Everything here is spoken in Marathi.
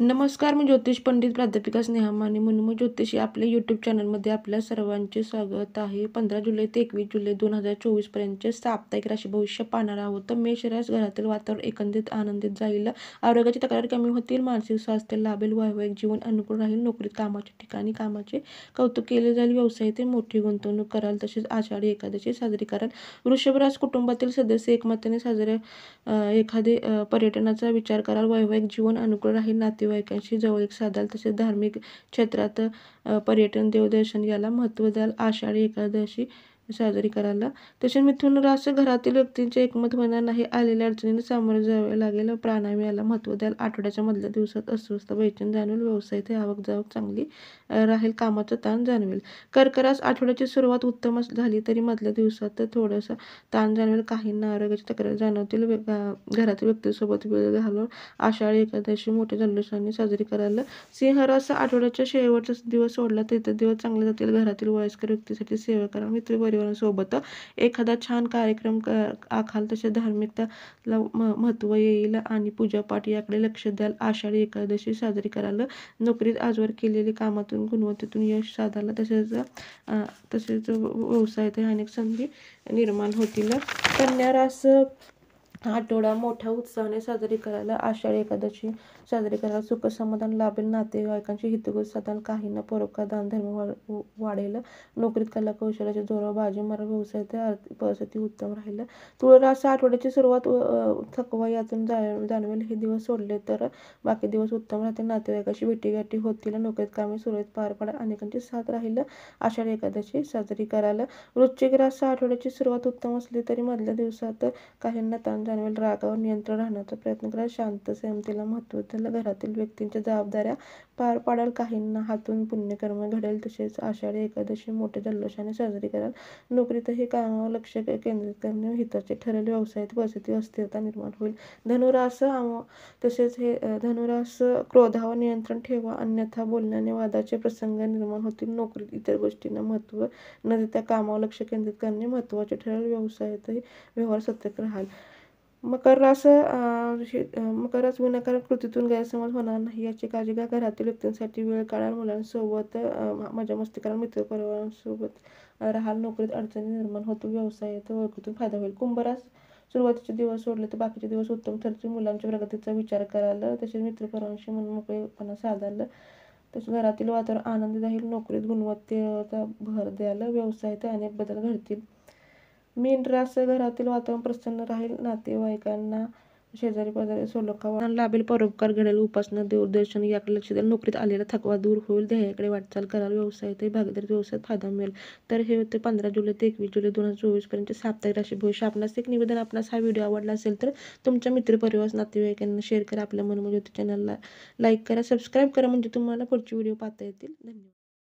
नमस्कार, मी ज्योतिष पंडित प्राध्यापिका स्नेहा माने म्हणून मग ज्योतिष या आपल्या यूट्यूब चॅनलमध्ये आपल्या सर्वांचे स्वागत आहे. 15 जुलै ते 21 जुलै 2024 पर्यंतचे साप्ताहिक राशी भविष्य पाहणार आहोत. तर मेष रास घरातील वातावरण एकंदरीत आनंदित जाईल. आरोग्याची तक्रार कमी होतील. मानसिक स्वास्थ्य लाभेल. वैवाहिक जीवन अनुकूल राहील. नोकरीत कामाच्या ठिकाणी कामाचे कौतुक केले जाईल. व्यवसायात मोठी गुंतवणूक कराल. तसेच आषाढी एकादशी साजरी कराल. वृषभ रास कुटुंबातील सदस्य एकमताने साजरे एखादे पर्यटनाचा विचार कराल. वैवाहिक जीवन अनुकूल राहील. नातेवाईकांशी जवळीक साधाल. तसेच धार्मिक क्षेत्रात पर्यटन देवदर्शन याला महत्त्व द्याल. आषाढी एकादशी साजरी करायला. तसेच मिथुन रास घरातील व्यक्तींचे एकमत होणार नाही. आलेल्या अडचणींना सामोरे जावे लागेल. प्राणायाम याला महत्त्व द्याल. आठवड्याच्या मधल्या दिवसात अस्वस्थ बेचैन जाणवेल. व्यवसायात आवक जावक चांगली राहील. कामाचा ताण जाणवेल. कर्क रास आठवड्याची सुरुवात उत्तम झाली तरी मधल्या दिवसात थोडासा ताण जाणवेल. काहींना आरोग्याची तक्रार जाणवतील. घरातील व्यक्तीसोबत वेळ घालवून आषाढी एकादशी मोठ्या जल्लोषाने साजरी करायला. सिंह रास आठवड्याच्या शेवटचा दिवस सोडला तर इतर दिवस चांगले जातील. घरातील वयस्कर व्यक्तीसाठी सेवा करा. मित्रपरिवारांसोबत एखादा छान कार्यक्रम आखाल. तसेच धार्मिकताला महत्त्व येईल आणि पूजापाठ याकडे लक्ष द्याल. आषाढी एकादशी साजरी करायला. नोकरीत आजवर केलेली कामातून गुणवत्तेतून यश साधायला. तसेच व्यवसायात अनेक संधी निर्माण होतील. कन्या रास आठवडा मोठ्या उत्साहाने साजरी करायला. आषाढी एकादशी साजरी करायला. सुख समाधान लाभेल. नातेवाईकांची हितगुज साधाल. काहींना परोपकार दानधर्म वाढेल. नोकरीत कला कौशल्याच्या जोरावर बाजी मारा. व्यवसायात आर्थिक परिस्थिती उत्तम राहील. तुळ रास आठवड्याची सुरुवात थकवा यातून जाणवेल. हे दिवस सोडले तर बाकी दिवस उत्तम राहतील. नातेवाईकांशी भेटीगाठी होतील. नोकरीत कामे सुरळीत पार पडा. अनेकांची साथ राहील. आषाढी एकादशी साजरी करायला. वृश्चिक रास आठवड्याची सुरुवात उत्तम असली तरी मधल्या दिवसात काहींना ताण जाणवेल. रागावर नियंत्रण राहण्याचा प्रयत्न करा. शांत संयमतेला महत्त्व द्याल. घरातील व्यक्तींच्या जबाबदाऱ्या पार पाडाल. काहींना हातून पुण्यकर्म घडेल. तसेच आषाढी एकादशी मोठ्या जल्लोषाने साजरी कराल. नोकरीतही कामावर लक्ष केंद्रित करणे हिताचे ठरेल. व्यवसायात परिस्थिती अस्थिरता निर्माण होईल. धनुरास क्रोधावर नियंत्रण ठेवा, अन्यथा बोलण्याने वादाचे प्रसंग निर्माण होतील. नोकरीत इतर गोष्टींना महत्त्व न देता कामावर लक्ष केंद्रित करणे महत्त्वाचे ठरेल. व्यवसायातही व्यवहार सतर्क राहाल. मकर रास विनाकारण कृतीतून गैरसमज होणार नाही याची काळजी घ्या. घरातील व्यक्तींसाठी वेळ काढाल. मुलांसोबत मजा मस्ती कराल. मित्रपरिवारांसोबत राहाल. नोकरीत अडचणी निर्माण होतील. व्यवसायात ओळखीतून फायदा होईल. कुंभ रास सुरुवातीचे दिवस सोडले तर बाकीचे दिवस उत्तम ठरतील. मुलांच्या प्रगतीचा विचार कराल. तसेच मित्रपरिवारांशी मनमोकळेपणा साधाल. तसेच घरातील वातावरण आनंदी राहील. नोकरीत गुणवत्तेचा भर द्याल. व्यवसायात अनेक बदल घडतील. मीन रास घरातील वातावरण प्रसन्न राहील. नातेवाईकांना शेजारी पाजारी सलोखा लाभेल. परोपकार घडेल. उपासना देवदर्शन याकडे लक्ष द्याल. नोकरीत आलेला थकवा दूर होईल. ध्येयाकडे वाटचाल कराल. व्यवसायातही भागीदारी व्यवसायात फायदा मिळेल. तर हे होते 15 जुलै ते 21 जुलै 2024 पर्यंत साप्ताहिक राशी भविष्य. आपणास एक निवेदन, आपणास हा व्हिडिओ आवडला असेल तर तुमच्या मित्रपरिवार नातेवाईकांना शेअर करा. आपल्या मनोमन ज्योतिष चॅनलला लाईक करा, सबस्क्राईब करा म्हणजे तुम्हाला पुढचे व्हिडिओ पाहता येतील. धन्यवाद.